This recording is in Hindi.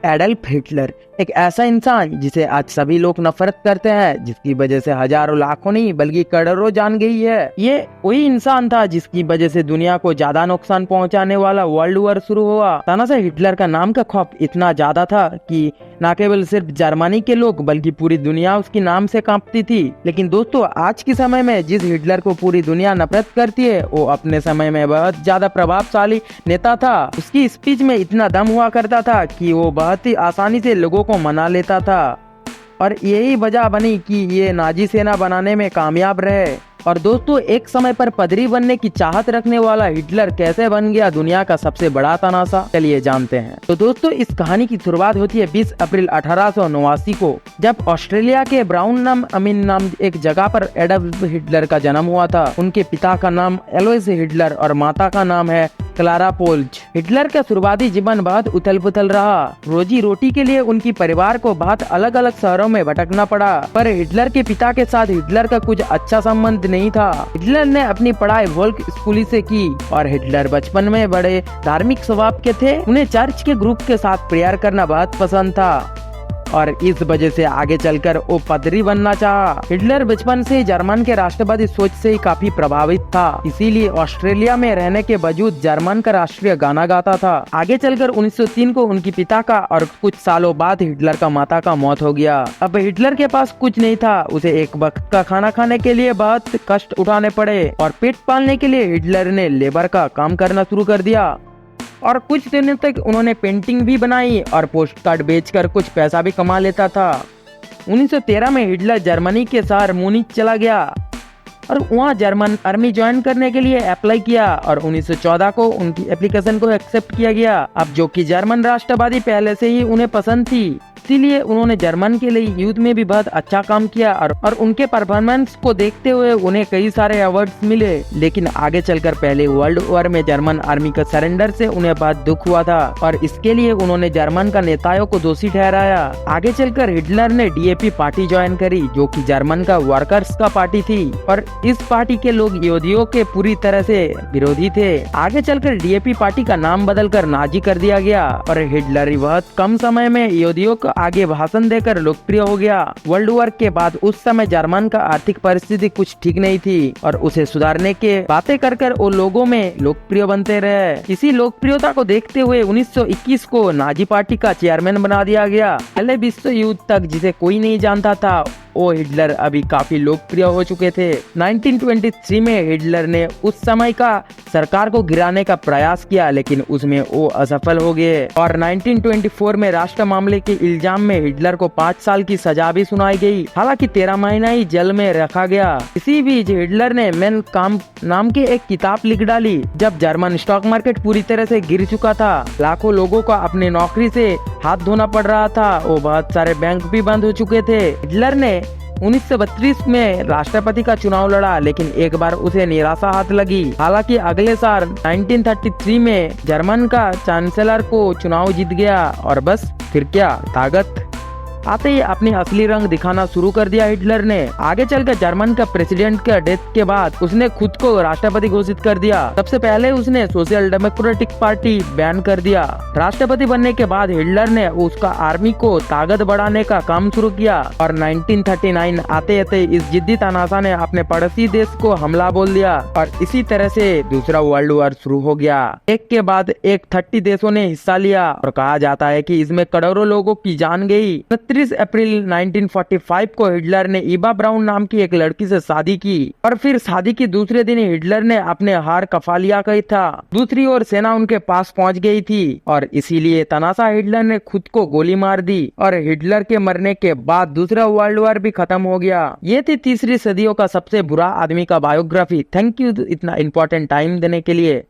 एडल्फ हिटलर एक ऐसा इंसान जिसे आज सभी लोग नफरत करते हैं, जिसकी वजह से हजारों लाखों नहीं बल्कि करोड़ों जान गई है। ये वही इंसान था जिसकी वजह से दुनिया को ज्यादा नुकसान पहुंचाने वाला वर्ल्ड वॉर शुरू हुआ। तानाशाह हिटलर का नाम का खौफ इतना ज्यादा था कि न केवल सिर्फ जर्मनी के लोग बल्कि पूरी दुनिया उसके नाम से कांपती थी। लेकिन दोस्तों, आज के समय में जिस हिटलर को पूरी दुनिया नफरत करती है, वो अपने समय में बहुत ज्यादा प्रभावशाली नेता था। उसकी स्पीच में इतना दम हुआ करता था कि वो बहुत ही आसानी से लोगों को मना लेता था, और यही वजह बनी कि ये नाजी सेना बनाने में कामयाब रहे। और दोस्तों, एक समय पर पदरी बनने की चाहत रखने वाला हिटलर कैसे बन गया दुनिया का सबसे बड़ा तानाशाह, चलिए जानते हैं। तो दोस्तों, इस कहानी की शुरुआत होती है 20 अप्रैल 1889 को, जब ऑस्ट्रेलिया के ब्राउन नाम एक जगह पर एडल्फ हिटलर का जन्म हुआ था। उनके पिता का नाम एलोइस हिटलर और माता का नाम है क्लारा पोल्ज। हिटलर का शुरुआती जीवन बहुत उथल पुथल रहा। रोजी रोटी के लिए उनकी परिवार को बहुत अलग अलग शहरों में भटकना पड़ा, पर हिटलर के पिता के साथ हिटलर का कुछ अच्छा संबंध नहीं था। हिटलर ने अपनी पढ़ाई वोल्क स्कूल से की, और हिटलर बचपन में बड़े धार्मिक स्वभाव के थे। उन्हें चर्च के ग्रुप के साथ प्रेयर करना बहुत पसंद था, और इस वजह से आगे चलकर वो पदरी बनना चाहा। हिटलर बचपन से जर्मन के राष्ट्रवादी सोच से ही काफी प्रभावित था, इसीलिए ऑस्ट्रेलिया में रहने के बावजूद जर्मन का राष्ट्रीय गाना गाता था। आगे चलकर 1903 को उनकी पिता का और कुछ सालों बाद हिटलर का माता का मौत हो गया। अब हिटलर के पास कुछ नहीं था, उसे एक वक्त का खाना खाने के लिए बहुत कष्ट उठाने पड़े, और पेट पालने के लिए हिटलर ने लेबर का काम करना शुरू कर दिया। और कुछ दिनों तक उन्होंने पेंटिंग भी बनाई और पोस्ट कार्ड बेचकर कुछ पैसा भी कमा लेता था। 1913 में हिटलर जर्मनी के शहर मुनिच चला गया और वहाँ जर्मन आर्मी ज्वाइन करने के लिए अप्लाई किया, और 1914 को उनकी एप्लीकेशन को एक्सेप्ट किया गया। अब जो कि जर्मन राष्ट्रवादी पहले से ही उन्हें पसंद थी, इसीलिए उन्होंने जर्मन के लिए युद्ध में भी बहुत अच्छा काम किया, और उनके परफॉर्मेंस को देखते हुए उन्हें कई सारे अवार्ड्स मिले। लेकिन आगे चलकर पहले वर्ल्ड वॉर में जर्मन आर्मी का सरेंडर से उन्हें बहुत दुख हुआ था, और इसके लिए उन्होंने जर्मन का नेताओं को दोषी ठहराया। आगे चलकर हिटलर ने डीएपी पार्टी ज्वाइन करी, जो कि जर्मन का वर्कर्स का पार्टी थी, और इस पार्टी के लोग यहूदियों के पूरी तरह से विरोधी थे। आगे चलकर डीएपी पार्टी का नाम बदलकर नाजी कर दिया गया, और हिटलर बहुत कम समय में यहूदियों को आगे भाषण देकर लोकप्रिय हो गया। वर्ल्ड वॉर के बाद उस समय जर्मन का आर्थिक परिस्थिति कुछ ठीक नहीं थी, और उसे सुधारने के बातें कर वो लोगों में लोकप्रिय बनते रहे। इसी लोकप्रियता को देखते हुए 1921 को नाजी पार्टी का चेयरमैन बना दिया गया। पहले विश्व युद्ध तक जिसे कोई नहीं जानता था, वो हिटलर अभी काफी लोकप्रिय हो चुके थे। 1923 में हिटलर ने उस समय का सरकार को गिराने का प्रयास किया, लेकिन उसमें वो असफल हो गए, और 1924 में राष्ट्र मामले के इल्जाम में हिटलर को 5 साल की सजा भी सुनाई गई। हालांकि 13 महीना ही जेल में रखा गया। इसी बीच हिटलर ने मेन काम्प नाम की एक किताब लिख डाली। जब जर्मन स्टॉक मार्केट पूरी तरह से गिर चुका था, लाखों लोगों को अपनी नौकरी से हाथ धोना पड़ रहा था, वो बहुत सारे बैंक भी बंद हो चुके थे। हिटलर ने 1932 में राष्ट्रपति का चुनाव लड़ा, लेकिन एक बार उसे निराशा हाथ लगी। हालांकि अगले साल 1933 में जर्मन का चांसलर को चुनाव जीत गया, और बस फिर क्या, ताकत आते ही अपनी असली रंग दिखाना शुरू कर दिया हिटलर ने। आगे चलकर जर्मन का प्रेसिडेंट के डेथ के बाद उसने खुद को राष्ट्रपति घोषित कर दिया। सबसे पहले उसने सोशल डेमोक्रेटिक पार्टी बैन कर दिया। राष्ट्रपति बनने के बाद हिटलर ने उसका आर्मी को ताकत बढ़ाने का काम शुरू किया, और 1939 आते आते इस जिद्दी तानाशाह ने अपने पड़ोसी देश को हमला बोल दिया, और इसी तरह से दूसरा वर्ल्ड वॉर शुरू हो गया। एक के बाद एक 30 देशों ने हिस्सा लिया, और कहा जाता है कि इसमें करोड़ों लोगों की जान गई। 30 अप्रैल 1945 को हिटलर ने ईवा ब्राउन नाम की एक लड़की से शादी की, और फिर शादी के दूसरे दिन हिटलर ने अपने हार कफा लिया गई था। दूसरी ओर सेना उनके पास पहुंच गई थी, और इसीलिए तानाशाह हिटलर ने खुद को गोली मार दी, और हिटलर के मरने के बाद दूसरा वर्ल्ड वॉर भी खत्म हो गया। ये थी तीसरी सदियों का सबसे बुरा आदमी का बायोग्राफी। थैंक यू इतना इम्पोर्टेंट टाइम देने के लिए।